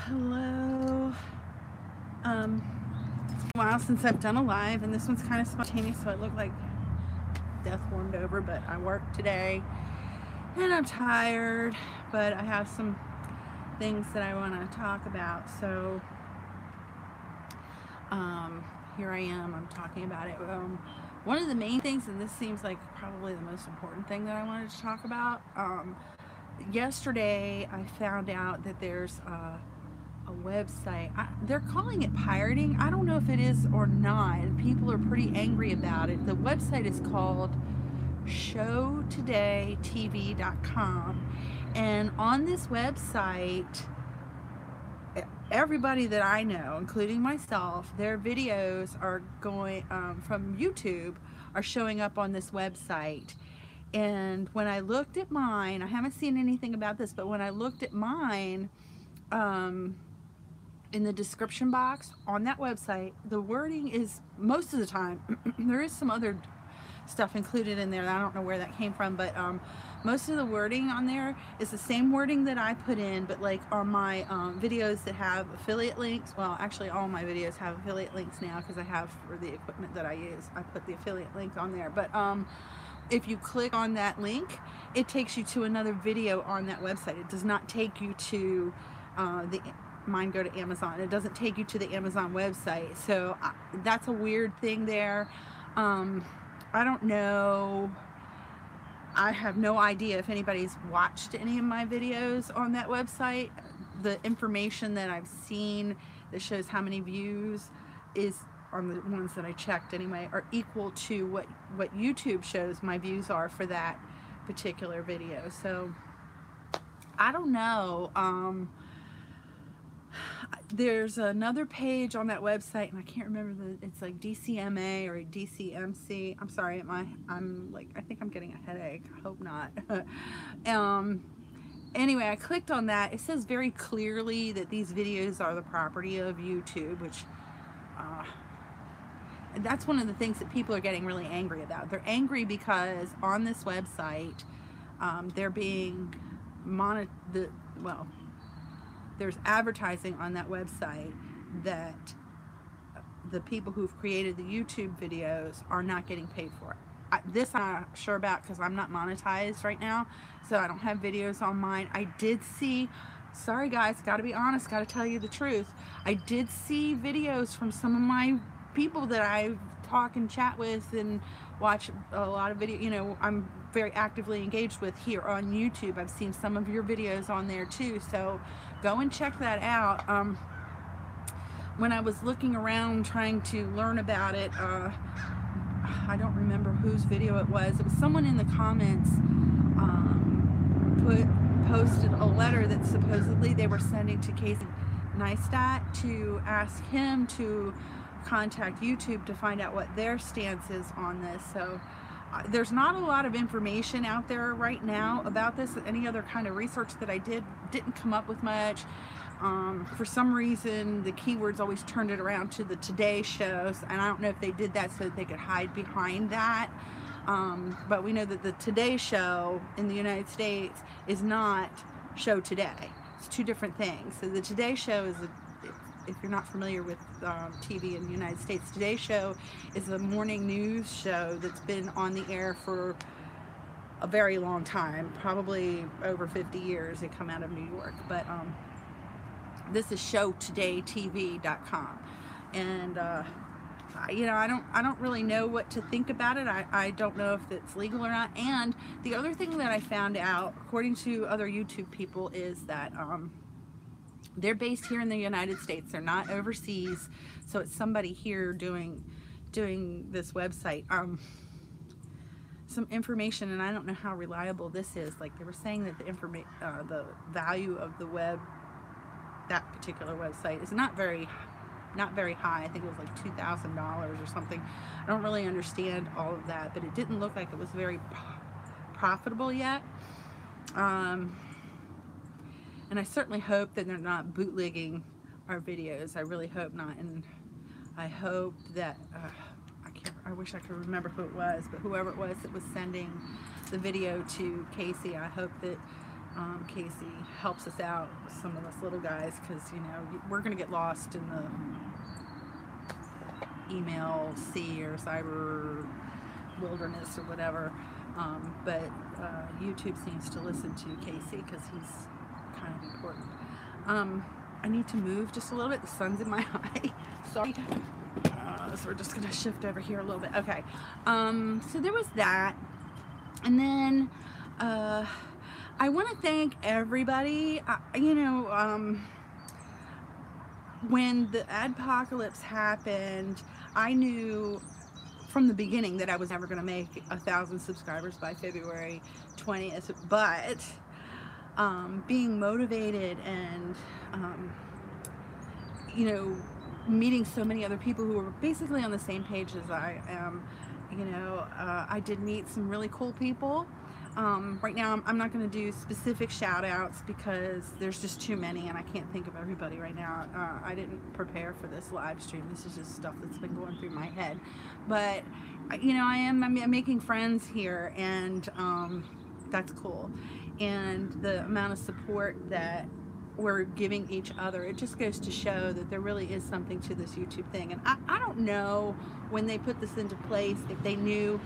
Hello. It's been a while since I've done a live, and this one's kind of spontaneous, so it looked like death warmed over. But I worked today, and I'm tired. But I have some things that I want to talk about. So here I am. I'm talking about it. One of the main things, and this seems like probably the most important thing that I wanted to talk about. Yesterday, I found out that there's a website. They're calling it pirating. I don't know if it is or not. People are pretty angry about it. The website is called showtodaytv.com. And on this website, everybody that I know, including myself, their videos are going from YouTube are showing up on this website. And when I looked at mine, I haven't seen anything about this, but when I looked at mine, in the description box on that website, the wording is most of the time, there is some other stuff included in there. I don't know where that came from, but most of the wording on there is the same wording that I put in, but like on my videos that have affiliate links, well, actually all my videos have affiliate links now because I have for the equipment that I use, I put the affiliate link on there. But if you click on that link, it takes you to another video on that website. It does not take you to mine go to Amazon. It doesn't take you to the Amazon website. So that's a weird thing there. I don't know. I have no idea if anybody's watched any of my videos on that website. The information that I've seen that shows how many views is on the ones that I checked anyway are equal to what YouTube shows my views are for that particular video. So I don't know. There's another page on that website, and I can't remember it's like DCMA or DCMC. I'm sorry, I'm like, I think I'm getting a headache. I hope not. Anyway, I clicked on that. It says very clearly that these videos are the property of YouTube, which that's one of the things that people are getting really angry about. They're angry because on this website, they're being there's advertising on that website that the people who've created the YouTube videos are not getting paid for it. This I'm not sure about because I'm not monetized right now, so I don't have videos on mine. I did see, sorry guys, gotta be honest, gotta tell you the truth. I did see videos from some of my people that I talk and chat with and watch a lot of video, you know, I'm very actively engaged with here on YouTube. I've seen some of your videos on there too, so go and check that out. When I was looking around trying to learn about it, I don't remember whose video it was. It was someone in the comments posted a letter that supposedly they were sending to Casey Neistat to ask him to contact YouTube to find out what their stance is on this. So there's not a lot of information out there right now about this. Any other kind of research that I didn't come up with much. For some reason, the keywords always turned it around to the Today shows, and I don't know if they did that so that they could hide behind that. But we know that the Today show in the United States is not Show Today. It's two different things. So the Today show is if you're not familiar with TV in the United States, Today Show is a morning news show that's been on the air for a very long time, probably over 50 years. They come out of New York, but this is showtodaytv.com, and you know, I don't really know what to think about it. I don't know if it's legal or not. And the other thing that I found out, according to other YouTube people, is that they're based here in the United States. They're not overseas. So it's somebody here doing this website. Some information, and I don't know how reliable this is. Like they were saying that the value of the that particular website is not very high. I think it was like $2,000 or something. I don't really understand all of that, but it didn't look like it was very profitable yet. And I certainly hope that they're not bootlegging our videos. I really hope not. And I hope that, I wish I could remember who it was, but whoever it was that was sending the video to Casey, I hope that Casey helps us out with some of us little guys, because you know we're gonna get lost in the email sea or cyber wilderness or whatever. But YouTube seems to listen to Casey because he's kind of important. I need to move just a little bit. The sun's in my eye. Sorry. So we're just gonna shift over here a little bit. Okay. So there was that, and then I want to thank everybody. You know, when the adpocalypse happened, I knew from the beginning that I was never going to make 1,000 subscribers by February 20th, but being motivated and you know, meeting so many other people who were basically on the same page as I am, you know, I did meet some really cool people. Right now I'm not going to do specific shout outs because there's just too many and I can't think of everybody right now. I didn't prepare for this live stream. This is just stuff that's been going through my head. But you know, I'm making friends here, and that's cool. And the amount of support that we're giving each other, it just goes to show that there really is something to this YouTube thing. And I don't know when they put this into place if they knew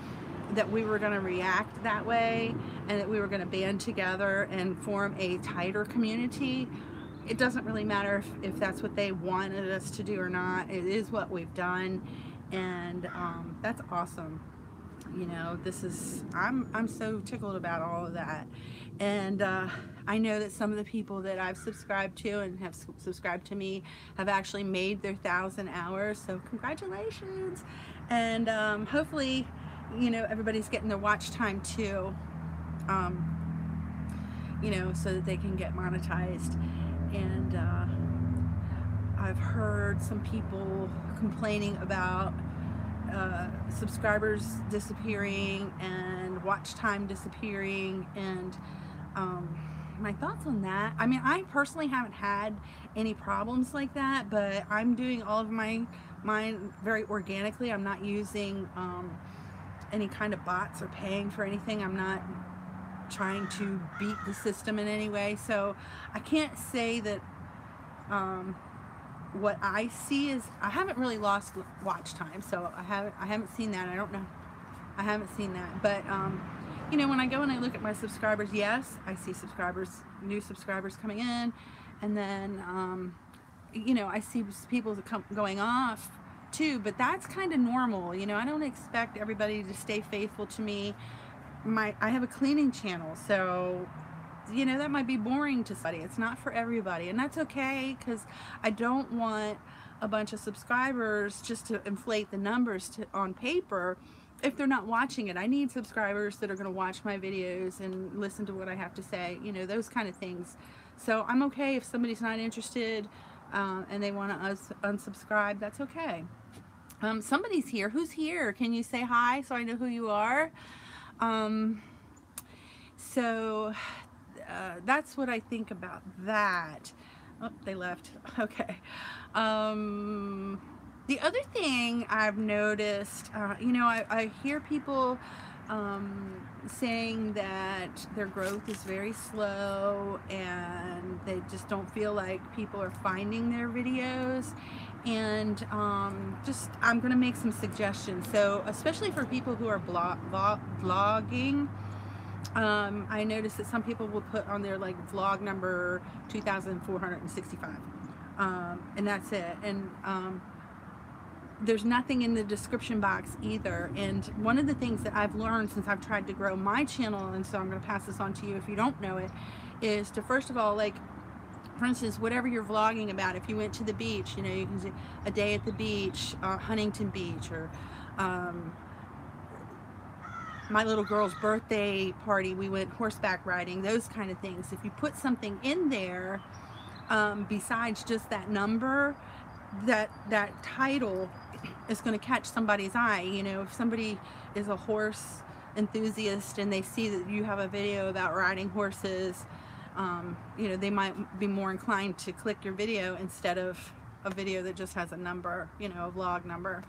that we were going to react that way and that we were going to band together and form a tighter community. It doesn't really matter if that's what they wanted us to do or not. It is what we've done, and that's awesome. You know, this is, I'm so tickled about all of that. And I know that some of the people that I've subscribed to and have subscribed to me have actually made their 1,000 hours, so congratulations. And hopefully, you know, everybody's getting their watch time too, you know, so that they can get monetized. And I've heard some people complaining about subscribers disappearing and watch time disappearing, and my thoughts on that. I mean, I personally haven't had any problems like that, but I'm doing all of mine very organically. I'm not using any kind of bots or paying for anything. I'm not trying to beat the system in any way, so I can't say that what I see is, I haven't really lost watch time, so I haven't seen that. I don't know, I haven't seen that. But you know, when I go and I look at my subscribers, yes, I see subscribers, new subscribers coming in, and then you know, I see people going off too, but that's kind of normal. You know, I don't expect everybody to stay faithful to me. I have a cleaning channel, so you know, that might be boring to somebody. It's not for everybody, and that's okay, because I don't want a bunch of subscribers just to inflate the numbers on paper if they're not watching it. I need subscribers that are going to watch my videos and listen to what I have to say, you know, those kind of things. So I'm okay if somebody's not interested and they want to unsubscribe. That's okay. Somebody's here. Who's here? Can you say hi so I know who you are? So that's what I think about that. Oh, they left. Okay. The other thing I've noticed, you know, I hear people saying that their growth is very slow and they just don't feel like people are finding their videos. And I'm going to make some suggestions. So especially for people who are vlogging, I noticed that some people will put on their like vlog number 2,465, and that's it. And there's nothing in the description box either. And one of the things that I've learned since I've tried to grow my channel, and so I'm going to pass this on to you if you don't know it, is to first of all, like, for instance, whatever you're vlogging about, if you went to the beach, you know, you can say a day at the beach, Huntington Beach, or my little girl's birthday party, we went horseback riding, those kind of things. If you put something in there besides just that number, that title is going to catch somebody's eye. You know, if somebody is a horse enthusiast and they see that you have a video about riding horses, you know, they might be more inclined to click your video instead of a video that just has a number, you know, a vlog number.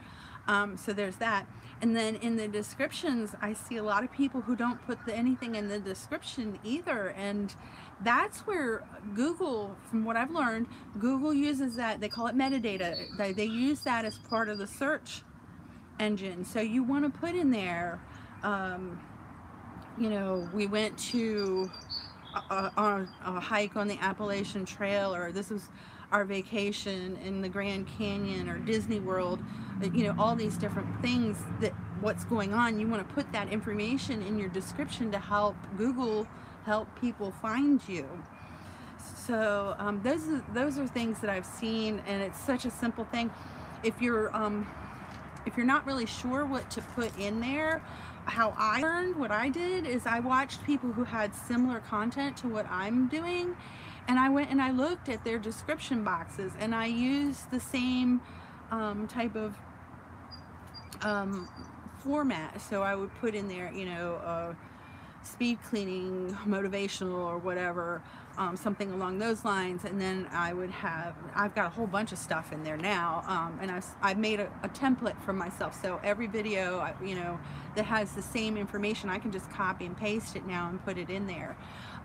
So there's that. And then in the descriptions, I see a lot of people who don't put anything in the description either. And that's where Google, from what I've learned, Google uses that. They call it metadata. They use that as part of the search engine. So you want to put in there, you know, we went to a hike on the Appalachian Trail, or this was our vacation in the Grand Canyon or Disney World, you know, all these different things that what's going on. You want to put that information in your description to help Google help people find you. So those are things that I've seen, and it's such a simple thing. If you're not really sure what to put in there, how I learned, what I did is I watched people who had similar content to what I'm doing, and I went and I looked at their description boxes, and I used the same type of format. So I would put in there, you know, speed cleaning, motivational, or whatever, something along those lines. And then I've got a whole bunch of stuff in there now, and I've made a template for myself. So every video, you know, that has the same information, I can just copy and paste it now and put it in there.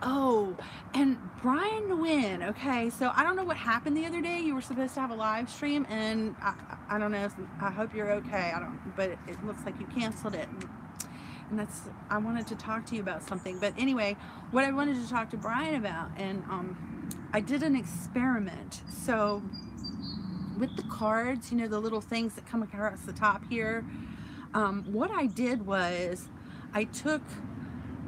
Oh, and Brian Nguyen, okay, so I don't know what happened the other day. You were supposed to have a live stream, and I don't know, I hope you're okay. But it looks like you canceled it. And I wanted to talk to you about something. But anyway, what I wanted to talk to Brian about, and I did an experiment. So with the cards, you know, the little things that come across the top here, what I did was I took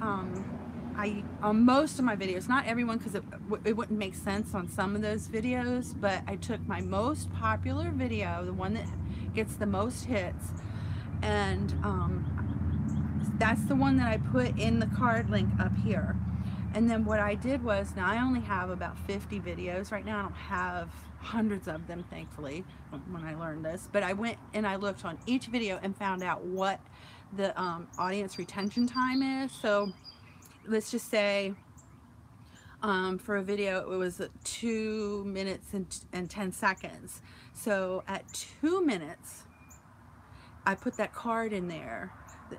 on most of my videos, not everyone, because it wouldn't make sense on some of those videos, but I took my most popular video, the one that gets the most hits, and that's the one that I put in the card link up here. And then what I did was, now I only have about 50 videos right now. I don't have hundreds of them, thankfully, when I learned this. But I went and I looked on each video and found out what the audience retention time is. So let's just say for a video it was 2 minutes and 10 seconds. So at 2 minutes, I put that card in there.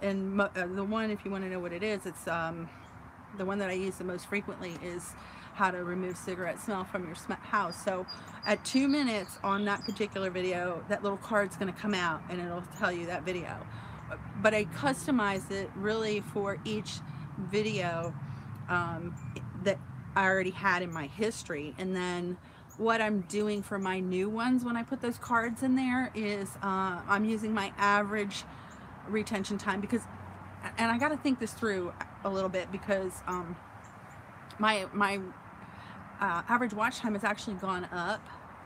And the one, if you want to know what it is, it's the one that I use the most frequently is how to remove cigarette smell from your house. So at 2 minutes on that particular video, that little card's going to come out and it'll tell you that video. But I customized it really for each video that I already had in my history. And then what I'm doing for my new ones when I put those cards in there is I'm using my average retention time, because, and I got to think this through a little bit, because my average watch time has actually gone up,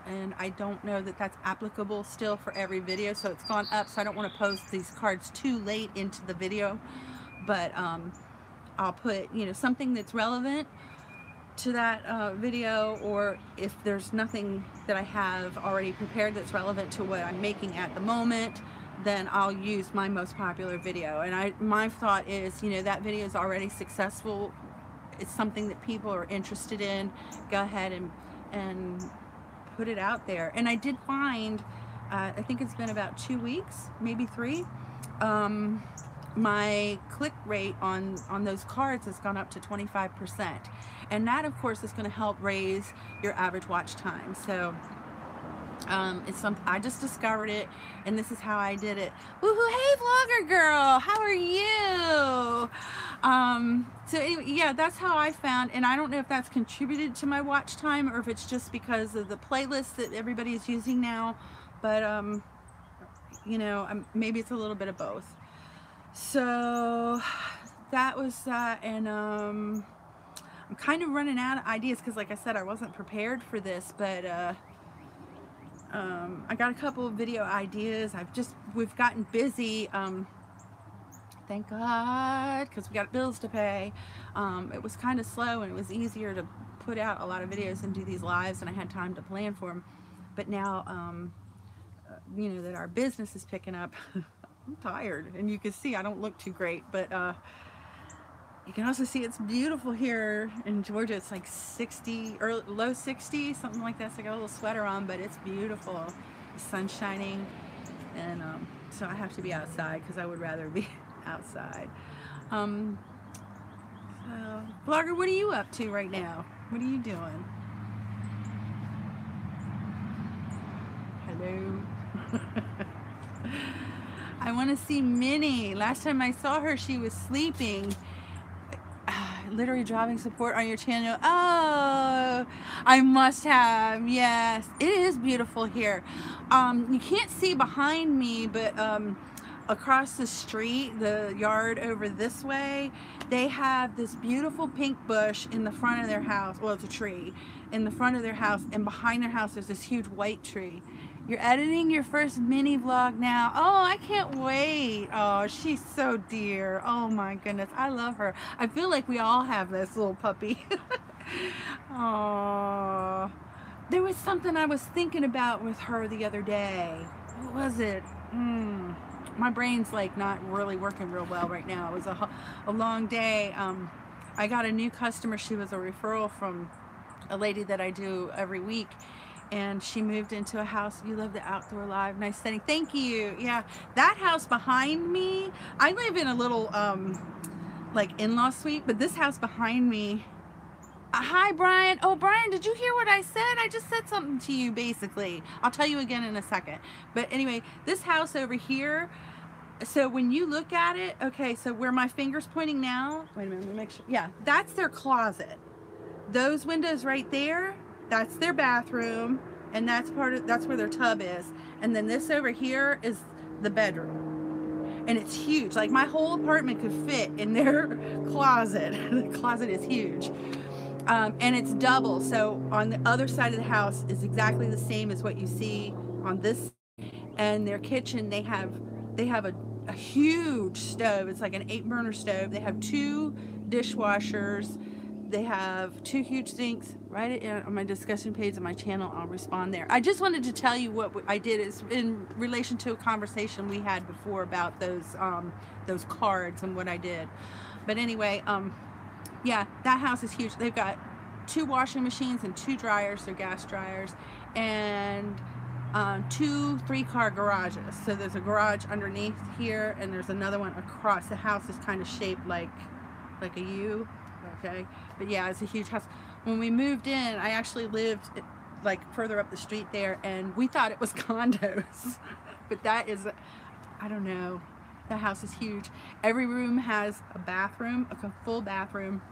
and I don't know that that's applicable still for every video. So it's gone up, so I don't want to post these cards too late into the video, but I'll put, you know, something that's relevant to that video, or if there's nothing that I have already prepared that's relevant to what I'm making at the moment, then I'll use my most popular video. And my thought is, you know, that video is already successful. It's something that people are interested in. Go ahead and put it out there. And I did find, I think it's been about 2 weeks, maybe 3, my click rate on those cards has gone up to 25%. And that, of course, is going to help raise your average watch time. So it's something I just discovered it, and this is how I did it. Woohoo! Hey, vlogger girl, how are you? So anyway, yeah, that's how I found, and I don't know if that's contributed to my watch time or if it's just because of the playlist that everybody is using now, but you know, maybe it's a little bit of both. So that was that, and I'm kind of running out of ideas because, like I said, I wasn't prepared for this, but I got a couple of video ideas. We've gotten busy, thank God, because we got bills to pay. It was kind of slow, and it was easier to put out a lot of videos and do these lives, and I had time to plan for them. But now, you know, that our business is picking up, I'm tired, and you can see I don't look too great, but you can also see it's beautiful here in Georgia. It's like 60 or low 60s, something like that. So I got a little sweater on, but it's beautiful. The sun's shining. and so I have to be outside because I would rather be outside. So, Vlogger, what are you up to right now? What are you doing? Hello. I want to see Minnie. Last time I saw her, she was sleeping. Literally dropping support on your channel. Oh, I must have. Yes, it is beautiful here. You can't see behind me, but across the street, the yard over this way, they have this beautiful pink bush in the front of their house. Well, it's a tree in the front of their house, and behind their house there's this huge white tree. You're editing your first mini vlog now. Oh, I can't wait. Oh, she's so dear. Oh my goodness, I love her. I feel like we all have this little puppy. Oh, there was something I was thinking about with her the other day. What was it? My brain's like not really working real well right now. It was a long day. I got a new customer. She was a referral from a lady that I do every week, and she moved into a house. You love the outdoor live, nice setting. Thank you. Yeah, that house behind me, I live in a little like in-law suite, but this house behind me. Hi, Brian. Oh, Brian, did you hear what I said? I just said something to you, basically. I'll tell you again in a second. But anyway, this house over here, so when you look at it, okay, so where my finger's pointing now, wait a minute, let me make sure. Yeah, that's their closet. Those windows right there, that's their bathroom, and that's where their tub is. And then this over here is the bedroom. And it's huge. Like my whole apartment could fit in their closet. The closet is huge. And it's double, so on the other side of the house is exactly the same as what you see on this. And their kitchen, they have a huge stove. It's like an 8-burner stove. They have 2 dishwashers. They have 2 huge sinks. Right on my discussion page on my channel, I'll respond there. I just wanted to tell you what I did is in relation to a conversation we had before about those cards and what I did. But anyway, yeah, that house is huge. They've got 2 washing machines and 2 dryers, they're gas dryers, and 2 3-car garages. So there's a garage underneath here, and there's another one across. The house is kind of shaped like a U, okay? But yeah, it's a huge house. When we moved in, I actually lived like further up the street there, and we thought it was condos. But that is, I don't know. The house is huge. Every room has a bathroom, a full bathroom,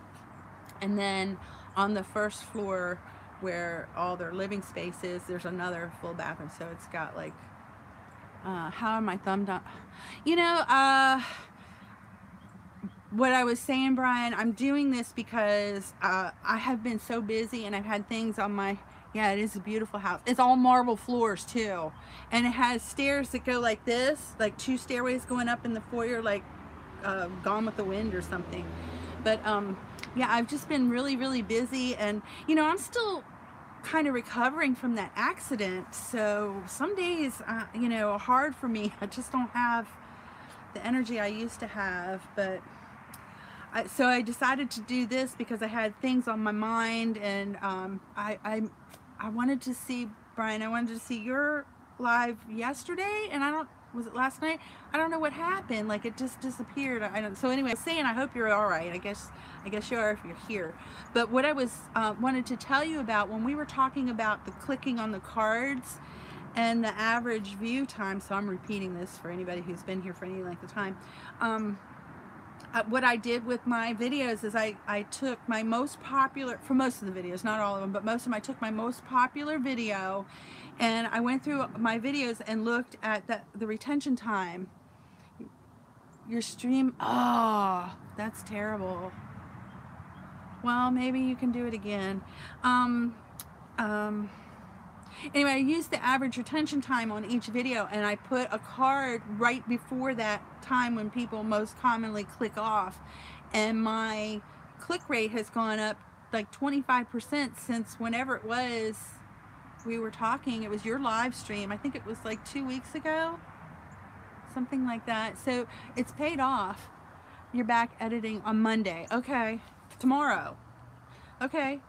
and then on the first floor where all their living space is, there's another full bathroom. So it's got like, how am I thumbed up? You know, what I was saying, Brian, I'm doing this because I have been so busy, and I've had things on my, yeah, it is a beautiful house. It's all marble floors too, and it has stairs that go like this, like 2 stairways going up in the foyer, like Gone with the Wind or something. But yeah, I've just been really, really busy, and you know, I'm still kind of recovering from that accident. So some days, you know, are hard for me. I just don't have the energy I used to have, but. So I decided to do this because I had things on my mind, and I wanted to see, Brian, I wanted to see your live yesterday, and was it last night? I don't know what happened. Like it just disappeared. I don't. So anyway, I was saying I hope you're all right. I guess you are if you're here. But what I was wanted to tell you about when we were talking about the clicking on the cards and the average view time. So I'm repeating this for anybody who's been here for any length of time. What I did with my videos is I took my most popular, for most of the videos, not all of them, but most of them, I took my most popular video, and I went through my videos and looked at the retention time. Your stream, oh, that's terrible. Well, maybe you can do it again. Anyway, I used the average retention time on each video, and I put a card right before that time when people most commonly click off, and my click rate has gone up like 25% since whenever it was we were talking. It was your live stream. I think it was like 2 weeks ago, something like that. So it's paid off. You're back editing on Monday. Okay, tomorrow. Okay.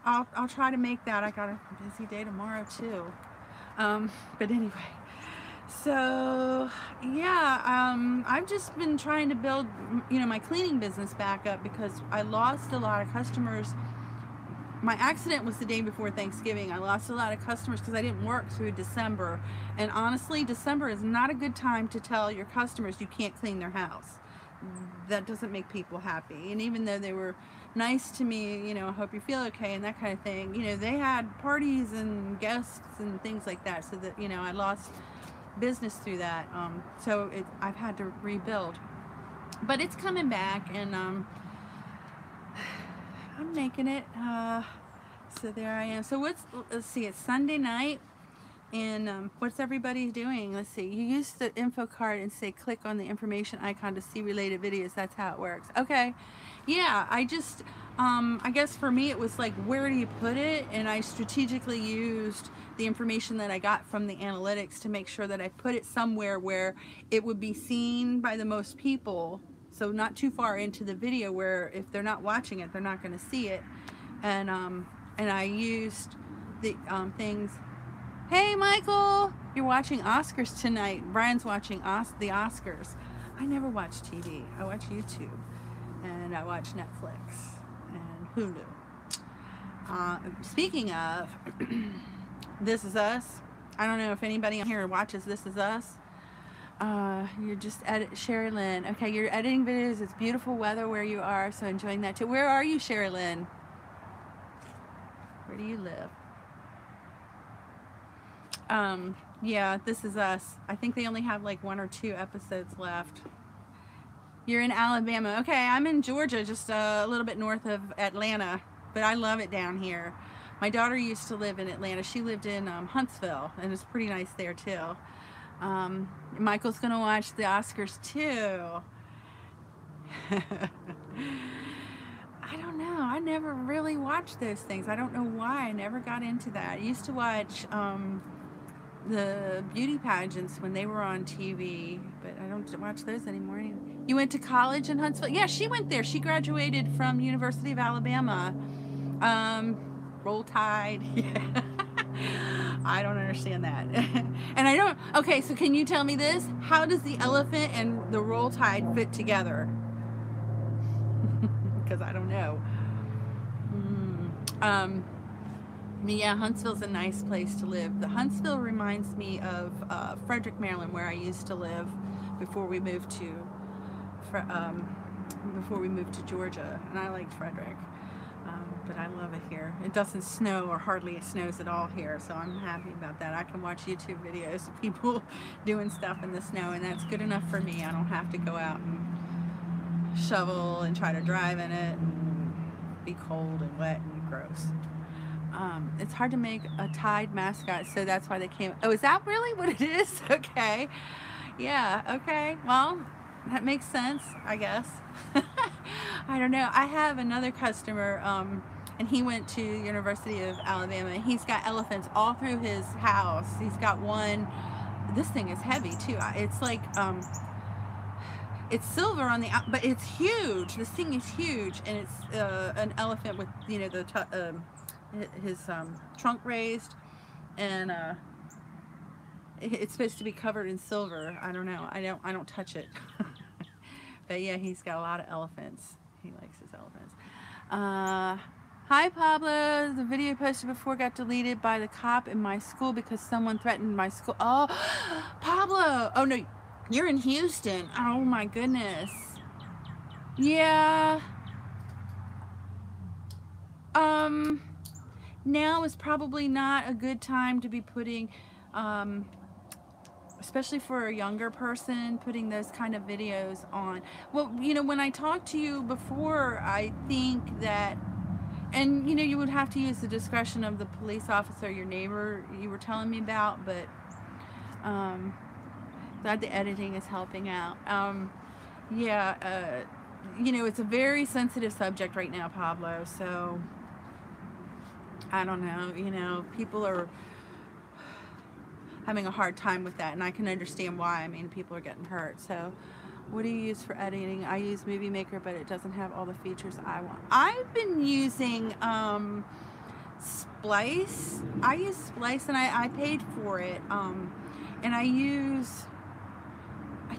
I'll try to make that. I got a busy day tomorrow too. But anyway, So yeah, I've just been trying to build, my cleaning business back up because I lost a lot of customers. My accident was the day before Thanksgiving. I lost a lot of customers because I didn't work through December. And honestly, December is not a good time to tell your customers you can't clean their house. That doesn't make people happy. And even though they were nice to me, I hope you feel okay and that kind of thing, they had parties and guests and things like that. So that, I lost business through that. So I've had to rebuild. But it's coming back, and I'm making it. So there I am. So let's see, it's Sunday night, and what's everybody doing? Let's see. You use the info card and say click on the information icon to see related videos. That's how it works. Okay. Yeah, I guess for me it was like, where do you put it? And I strategically used the information that I got from the analytics to make sure that I put it somewhere where it would be seen by the most people. So not too far into the video where if they're not watching it, they're not going to see it. And I used the things. Hey, Michael, you're watching Oscars tonight. Brian's watching the Oscars. I never watch TV. I watch YouTube, and I watch Netflix and Hulu. Speaking of, This Is Us. I don't know if anybody on here watches This Is Us. You're just Sherry Lynn. Okay, you're editing videos. It's beautiful weather where you are, so enjoying that too. Where are you, Sherry Lynn? Where do you live? Yeah, This Is Us. I think they only have like 1 or 2 episodes left. You're in Alabama. Okay, I'm in Georgia, just a little bit north of Atlanta, but I love it down here. My daughter used to live in Atlanta. She lived in Huntsville, and it's pretty nice there too. Michael's gonna watch the Oscars too. I don't know. I never really watched those things. I don't know why. I never got into that. I used to watch the beauty pageants when they were on TV, but I don't watch those anymore. You went to college in Huntsville? Yeah, she went there. She graduated from University of Alabama. Roll Tide. Yeah. I don't understand that. And I don't. Okay, so can you tell me this? How does the elephant and the Roll Tide fit together? Because I don't know. Yeah, Huntsville's a nice place to live. The Huntsville reminds me of Frederick, Maryland, where I used to live before we moved to Georgia, and I liked Frederick. But I love it here. It doesn't snow, or hardly snows at all here, so I'm happy about that. I can watch YouTube videos of people doing stuff in the snow, and that's good enough for me. I don't have to go out and shovel and try to drive in it and be cold and wet and gross. It's hard to make a Tide mascot, so that's why they came. Oh, is that really what it is? Okay. Yeah, okay. Well, that makes sense, I guess. I don't know. I have another customer, and he went to University of Alabama. He's got elephants all through his house. He's got one. This thing is heavy too. It's like it's silver on the out, but it's huge. This thing is huge, and it's an elephant with his trunk raised, and it's supposed to be covered in silver. I don't know. I don't touch it. But yeah, he's got a lot of elephants. He likes his elephants. Hi, Pablo. The video posted before got deleted by the cop in my school because someone threatened my school. Oh, Pablo. Oh, no. You're in Houston. Oh, my goodness. Yeah. Now is probably not a good time to be putting, especially for a younger person, putting those kind of videos on. Well, when I talked to you before, I think that, and you would have to use the discretion of the police officer, your neighbor you were telling me about, but glad the editing is helping out. Yeah, it's a very sensitive subject right now, Pablo, so I don't know, people are having a hard time with that, and I can understand why. I mean, people are getting hurt. So what do you use for editing? I use Movie Maker, but it doesn't have all the features I want. I've been using Splice. I use Splice, and I paid for it. and I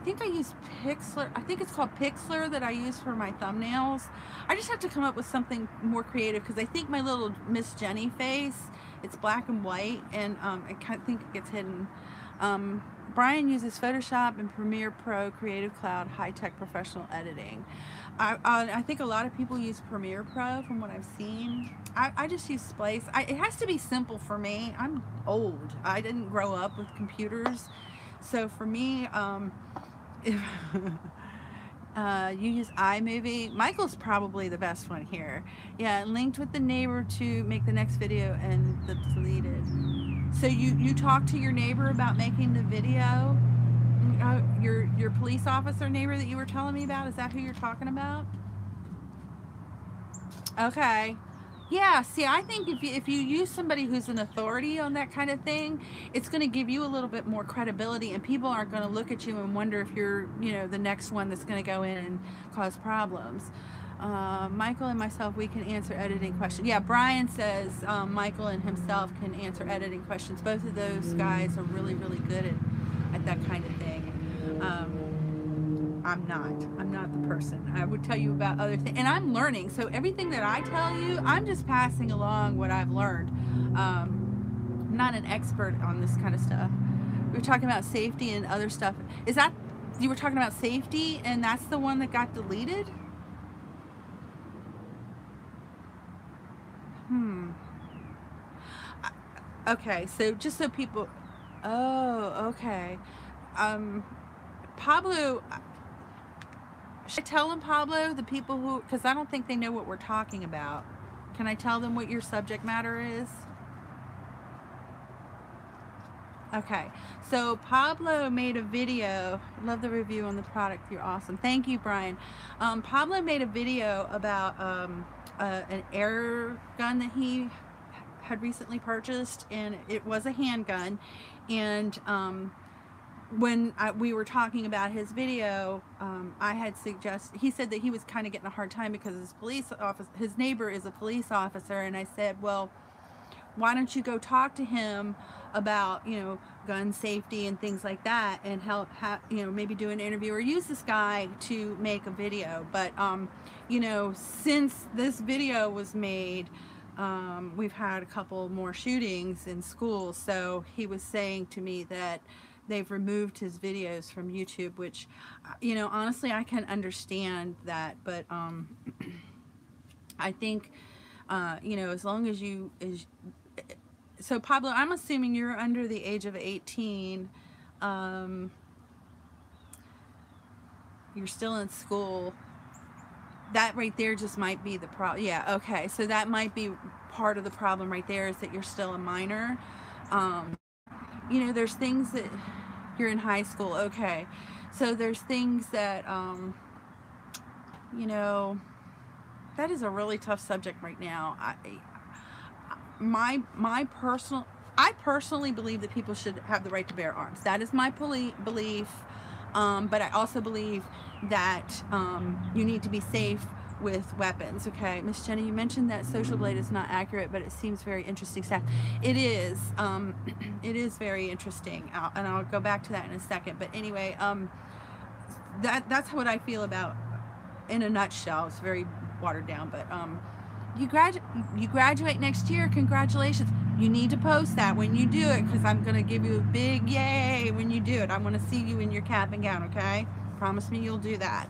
think I use Pixlr. I think it's called Pixlr that I use for my thumbnails. I just have to come up with something more creative because I think my little Miss Jenny face, it's black and white, and I think it gets hidden. Brian uses Photoshop and Premiere Pro, Creative Cloud, high-tech professional editing. I think a lot of people use Premiere Pro from what I've seen. I just use Splice. It has to be simple for me. I'm old. I didn't grow up with computers. So for me, if you use iMovie, Michael's probably the best one here. Yeah, linked with the neighbor to make the next video and the deleted. So you talk to your neighbor about making the video? Your police officer neighbor that you were telling me about, is that who you're talking about? Okay. Yeah, see, I think if you use somebody who's an authority on that kind of thing, it's going to give you a little bit more credibility, and people aren't going to look at you and wonder if you're, you know, the next one that's going to go in and cause problems. Michael and myself, we can answer editing questions. Yeah, Brian says Michael and himself can answer editing questions. Both of those guys are really, really good at that kind of thing. I'm not the person. I would tell you about other things, and I'm learning. So everything that I tell you, I'm just passing along what I've learned. I'm not an expert on this kind of stuff. We were talking about safety and other stuff. Is that, you were talking about safety and that's the one that got deleted? Okay, so just so people, oh, okay. Pablo, should I tell them, Pablo, the people who, because I don't think they know what we're talking about. Can I tell them what your subject matter is? Okay, so Pablo made a video. Love the review on the product. You're awesome. Thank you, Brian. Pablo made a video about an air gun that he had recently purchased, and it was a handgun. And when we were talking about his video, I had suggested, he said that he was kind of getting a hard time because his neighbor is a police officer, and I said, well, why don't you go talk to him about, you know, gun safety and things like that, and help, you know, maybe do an interview or use this guy to make a video. But you know, since this video was made, we've had a couple more shootings in schools. So he was saying to me that they've removed his videos from YouTube, which, you know, honestly, I can understand that. But I think, you know, as long as you, so Pablo, I'm assuming you're under the age of 18. You're still in school. That right there just might be the problem. Yeah, okay. So that might be part of the problem right there, is that you're still a minor. You know, there's things that, you're in high school. Okay. So there's things that, you know, that is a really tough subject right now. I personally believe that people should have the right to bear arms. That is my belief. But I also believe that you need to be safe with weapons. Okay, Miss Jenny, you mentioned that Social Blade is not accurate, but it seems very interesting stuff. It is. It is very interesting, and I'll go back to that in a second. But anyway, that's what I feel about, in a nutshell. It's very watered down, but you graduate next year. Congratulations. You need to post that when you do it, because I'm going to give you a big yay when you do it. I want to see you in your cap and gown, okay? Promise me you'll do that.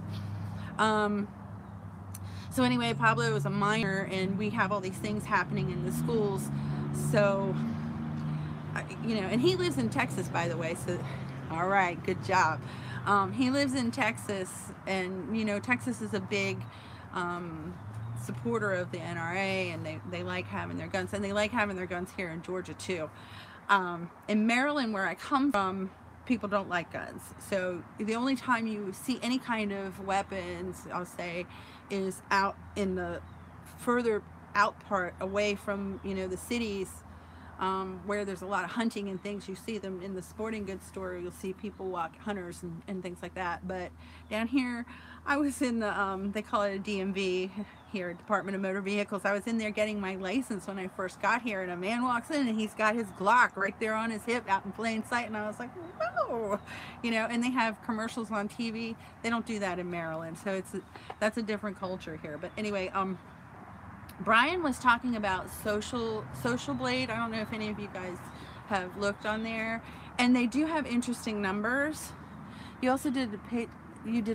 So anyway, Pablo is a minor, and we have all these things happening in the schools. So, you know, and he lives in Texas, by the way. So, all right, good job. He lives in Texas, and, you know, Texas is a big supporter of the NRA, and they like having their guns, and they like having their guns here in Georgia too. In Maryland, where I come from, people don't like guns. So the only time you see any kind of weapons, I'll say, is out in the further out part, away from, you know, the cities, where there's a lot of hunting and things. You see them in the sporting goods store. You'll see people walk, hunters and things like that. But down here, I was in the, they call it a DMV here, Department of Motor Vehicles. I was in there getting my license when I first got here, and a man walks in and he's got his Glock right there on his hip out in plain sight, and I was like, whoa, you know, and they have commercials on TV. They don't do that in Maryland, so that's a different culture here. But anyway, Brian was talking about Social Blade. I don't know if any of you guys have looked on there, and they do have interesting numbers. You also did a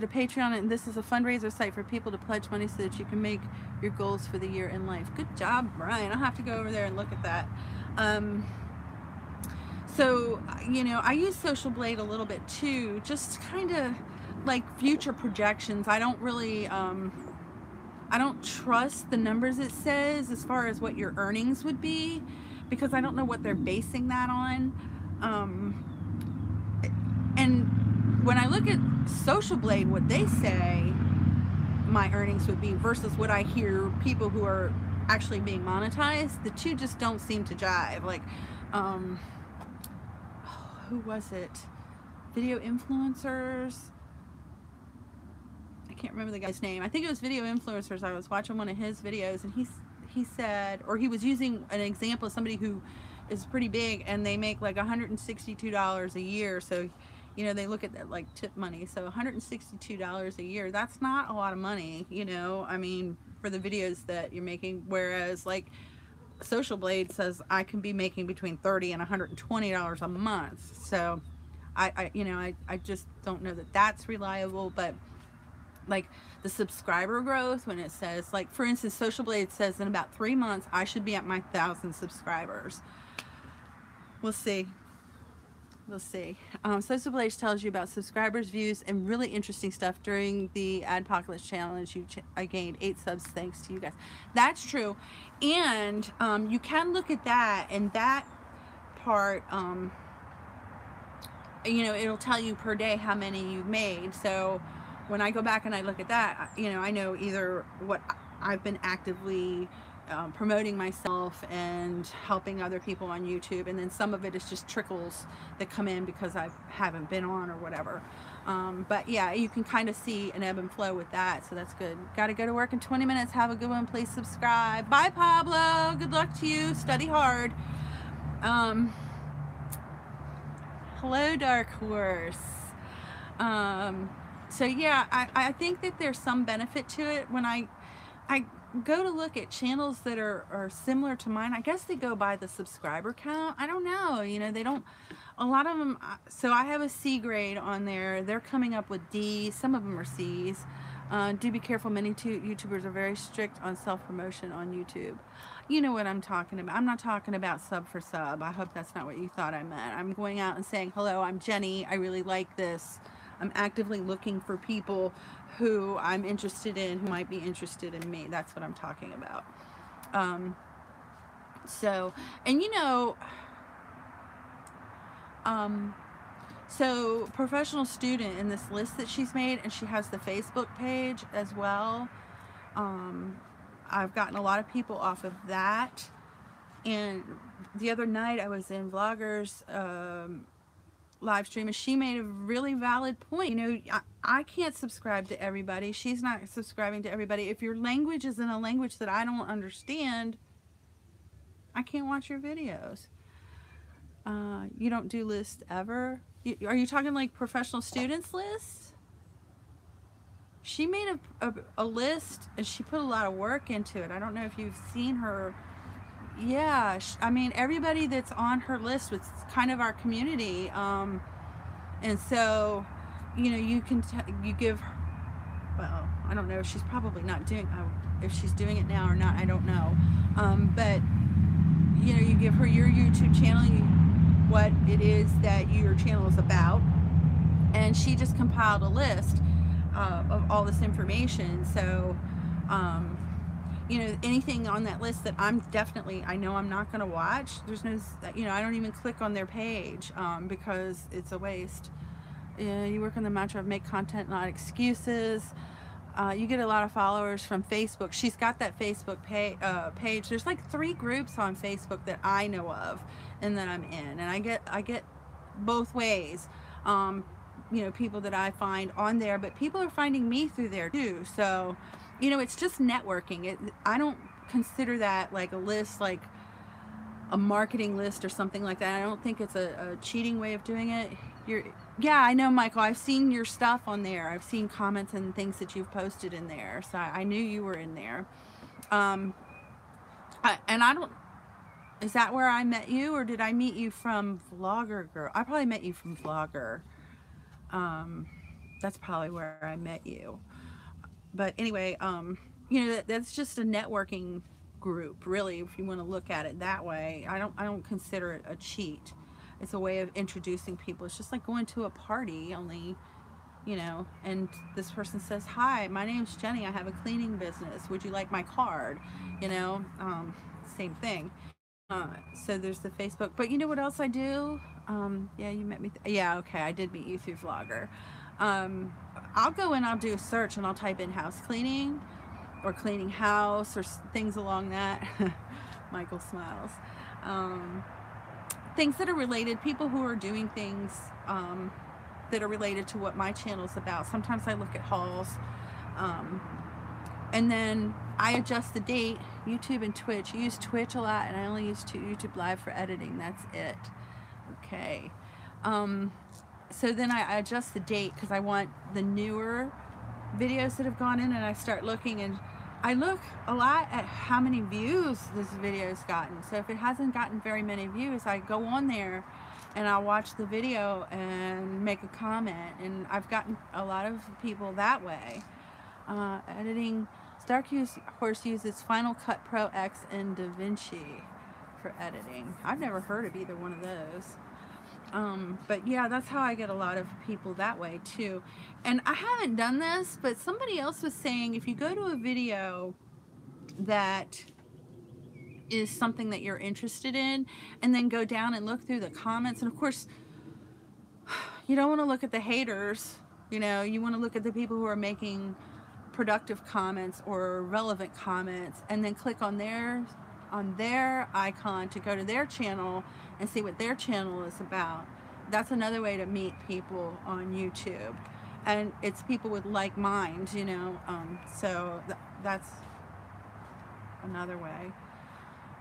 Patreon, and this is a fundraiser site for people to pledge money so that you can make your goals for the year in life. Good job, Brian. I'll have to go over there and look at that. So, you know, I use Social Blade a little bit too, just kind of like future projections. I don't really, I don't trust the numbers it says as far as what your earnings would be, because I don't know what they're basing that on. And when I look at Social Blade, what they say my earnings would be versus what I hear people who are actually being monetized, the two just don't seem to jive. Like, who was it? Video influencers. I can't remember the guy's name. I think it was Video Influencers. I was watching one of his videos, and he said, or he was using an example of somebody who is pretty big, and they make like $162 a year. So, you know, they look at that like tip money. So $162 a year, that's not a lot of money, you know, I mean, for the videos that you're making. Whereas like Social Blade says I can be making between $30 and $120 a month. So you know, I just don't know that that's reliable. But like the subscriber growth, when it says, like, for instance, Social Blade says in about 3 months I should be at my 1,000 subscribers. We'll see. We'll see. Social Blade tells you about subscribers, views, and really interesting stuff. During the Adpocalypse Challenge, I gained 8 subs thanks to you guys. That's true. And you can look at that, and that part, you know, it'll tell you per day how many you've made. So when I go back and I look at that, you know, I know either what I've been actively promoting myself and helping other people on YouTube, and then some of it is just trickles that come in because I haven't been on or whatever. But yeah, you can kind of see an ebb and flow with that, so that's good. Got to go to work in 20 minutes. Have a good one. Please subscribe. Bye, Pablo. Good luck to you. Study hard. Hello, Dark Horse. So yeah, I think that there's some benefit to it. When I go to look at channels that are similar to mine, I guess they go by the subscriber count. I don't know, you know, they don't, a lot of them. So I have a C grade on there. They're coming up with D. Some of them are C's. Do be careful. Many YouTubers are very strict on self-promotion on YouTube. You know what I'm talking about. I'm not talking about sub for sub. I hope that's not what you thought I meant. I'm going out and saying, hello, I'm Jenny. I really like this. I'm actively looking for people who I'm interested in, who might be interested in me. That's what I'm talking about. So, and you know, so Professional Student, in this list that she's made, and she has the Facebook page as well. I've gotten a lot of people off of that. And the other night I was in Vloggers live stream, and she made a really valid point. You know, I can't subscribe to everybody. She's not subscribing to everybody. If your language is in a language that I don't understand, I can't watch your videos. You don't do lists ever? Are you talking like Professional Students lists? She made a list, and she put a lot of work into it. I don't know if you've seen her. Yeah, I mean, everybody that's on her list was kind of our community, and so, you know, you give her, well, I don't know, she's probably not doing, if she's doing it now or not, I don't know, but, you know, you give her your YouTube channel, what it is that your channel is about, and she just compiled a list of all this information. So, you know, anything on that list that I know I'm not going to watch, there's no, you know, I don't even click on their page because it's a waste. You work on the mantra of make content, not excuses. You get a lot of followers from Facebook. She's got that Facebook page. There's like 3 groups on Facebook that I know of and that I'm in, and I get both ways. you know, people that I find on there, but people are finding me through there too. So, you know, it's just networking. I don't consider that like a list, like a marketing list or something like that. I don't think it's a cheating way of doing it. Yeah, I know, Michael. I've seen your stuff on there. I've seen comments and things that you've posted in there. So I knew you were in there. Um, and I don't, is that where I met you, or did I meet you from Vlogger Girl? I probably met you from Vlogger. Um, that's probably where I met you. But anyway, you know, that's just a networking group, really, if you want to look at it that way. I don't consider it a cheat. It's a way of introducing people. It's just like going to a party, only, you know, and this person says, "Hi, my name's Jenny. I have a cleaning business. Would you like my card?" You know, same thing. Uh, so there's the Facebook. But you know what else I do? Yeah, you met me. Yeah, okay, I did meet you through Vlogger. Um, I'll go and I'll do a search and I'll type in house cleaning or cleaning house or things along that. Michael smiles. Um, Things that are related, people who are doing things that are related to what my channel is about. Sometimes I look at hauls. Um, and then I adjust the date. YouTube and Twitch. I use Twitch a lot, and I only use YouTube Live for editing. That's it. Okay. So then I adjust the date because I want the newer videos that have gone in, and I start looking, and I look a lot at how many views this video's gotten. So if it hasn't gotten very many views, I go on there and I'll watch the video and make a comment, and I've gotten a lot of people that way. Editing. Dark Horse uses Final Cut Pro X and DaVinci for editing. I've never heard of either one of those. But yeah, that's how I get a lot of people that way too. And I haven't done this, but somebody else was saying if you go to a video that is something that you're interested in and then go down and look through the comments, and of course you don't want to look at the haters, you know, you want to look at the people who are making productive comments or relevant comments, and then click on their icon to go to their channel and see what their channel is about. That's another way to meet people on YouTube, and it's people with like minds, you know. So that's another way.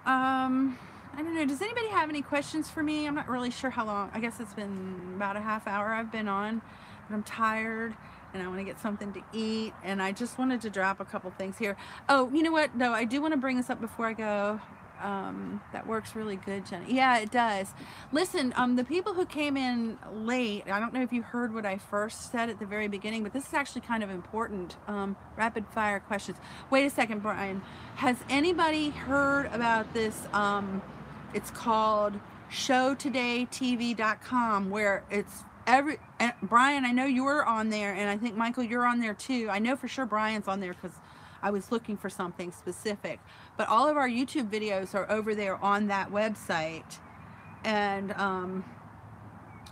I don't know, does anybody have any questions for me? I'm not really sure how long. I guess it's been about a half hour I've been on, but I'm tired and I want to get something to eat, and I just wanted to drop a couple things here. Oh, you know what? No, I do want to bring this up before I go. That works really good, Jenny. Yeah, it does. Listen, the people who came in late, I don't know if you heard what I first said at the very beginning, but this is actually kind of important. Rapid fire questions. Wait a second, Brian. Has anybody heard about this? It's called showtodaytv.com, where it's Brian, I know you're on there, and I think Michael, you're on there too. I know for sure Brian's on there because I was looking for something specific. But all of our YouTube videos are over there on that website, and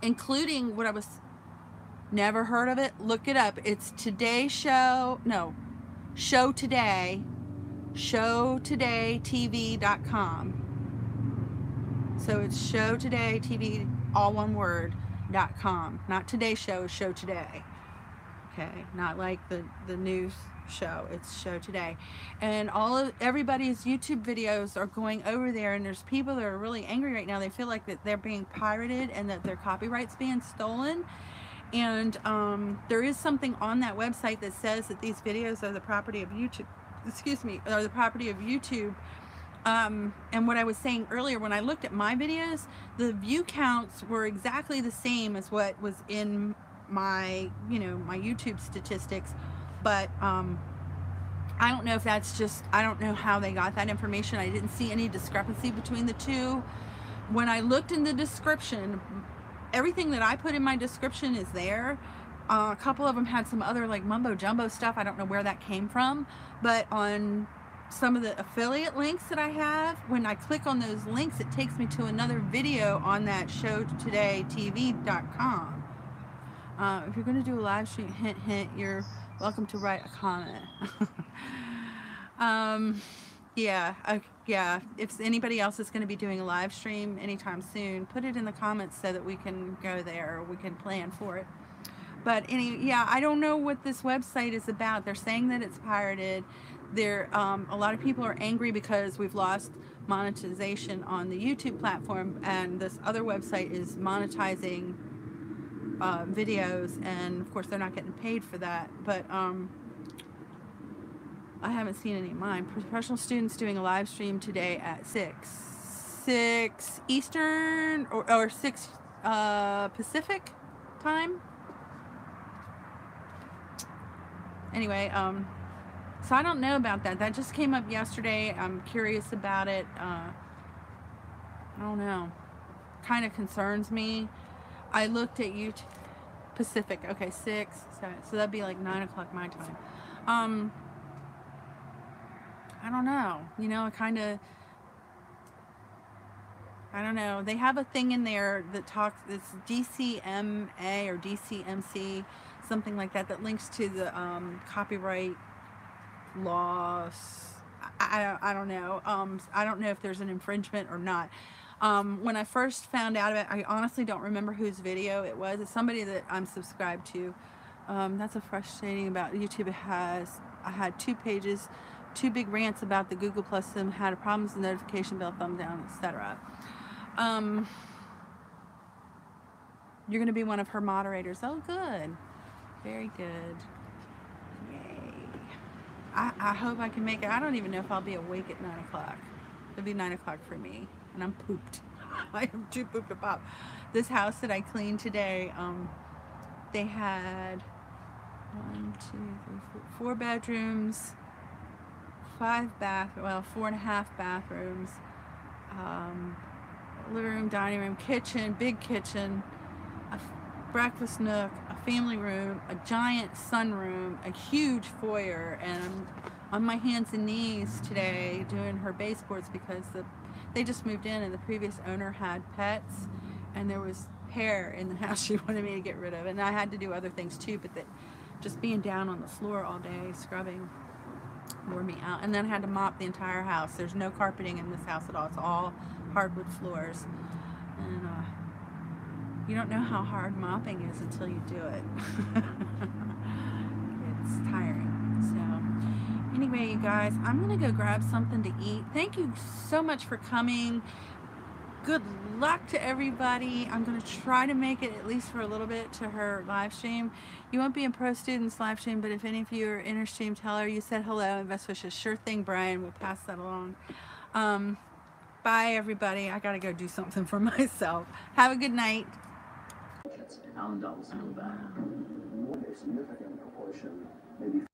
including what I was never heard of it. Look it up. It's showtodaytv.com. So it's showtodaytv, all one word, .com. Not Today Show, Show Today. Okay, not like the news show. It's Show Today. And everybody's YouTube videos are going over there, and there's people that are really angry right now. They feel like that they're being pirated and that their copyright's being stolen. And there is something on that website that says that these videos are the property of YouTube. Excuse me, are the property of YouTube. And what I was saying earlier, when I looked at my videos, the view counts were exactly the same as what was in my, you know, my YouTube statistics. But I don't know if that's just, I don't know how they got that information. I didn't see any discrepancy between the two. When I looked in the description, everything that I put in my description is there. A couple of them had some other like mumbo jumbo stuff. I don't know where that came from, but on some of the affiliate links that I have, when I click on those links, it takes me to another video on that showtodaytv.com. If you're going to do a live stream, hint, hint, you're welcome to write a comment. Yeah, if anybody else is going to be doing a live stream anytime soon, put it in the comments so that we can go there, or we can plan for it. But yeah, I don't know what this website is about. They're saying that it's pirated. A lot of people are angry because we've lost monetization on the YouTube platform, and this other website is monetizing videos, and of course they're not getting paid for that. But I haven't seen any of mine. Professional students doing a live stream today at 6 Eastern or 6 Pacific time. Anyway, so I don't know about that. That just came up yesterday. I'm curious about it. I don't know. Kind of concerns me. I looked at YouTube Pacific. Okay, 6, 7. So that'd be like 9 o'clock my time. I don't know. You know, I don't know. They have a thing in there that talks, it's DCMA or DCMC, something like that, that links to the copyright laws. I don't know. I don't know if there's an infringement or not. When I first found out of it, I honestly don't remember whose video it was. It's somebody that I'm subscribed to. That's a frustrating about YouTube. I had 2 pages, 2 big rants about the Google Plus system, had a problem with the notification bell, thumb down, etc. You're going to be one of her moderators. Oh, good. Very good. Yay. I hope I can make it. I don't even know if I'll be awake at 9 o'clock. It'll be 9 o'clock for me, and I'm pooped. I am too pooped to pop. This house that I cleaned today, they had 1, 2, 3, 4 bedrooms, 5 bathrooms, well, 4.5 bathrooms, living room, dining room, kitchen, big kitchen, a breakfast nook, a family room, a giant sunroom, a huge foyer, and I'm on my hands and knees today doing her baseboards because they just moved in and the previous owner had pets and there was hair in the house she wanted me to get rid of, and I had to do other things too, but that just being down on the floor all day scrubbing wore me out. And then I had to mop the entire house. There's no carpeting in this house at all. It's all hardwood floors, and you don't know how hard mopping is until you do it. It's tiring. So anyway, you guys, I'm gonna go grab something to eat. Thank you so much for coming. Good luck to everybody. I'm going to try to make it at least for a little bit to her live stream. You won't be in Pro Students live stream, but if any of you are in her stream, tell her you said hello and best wishes. Sure thing, Brian. We'll pass that along. Bye, everybody. I got to go do something for myself. Have a good night. Allen Dulles know that. A significant proportion, maybe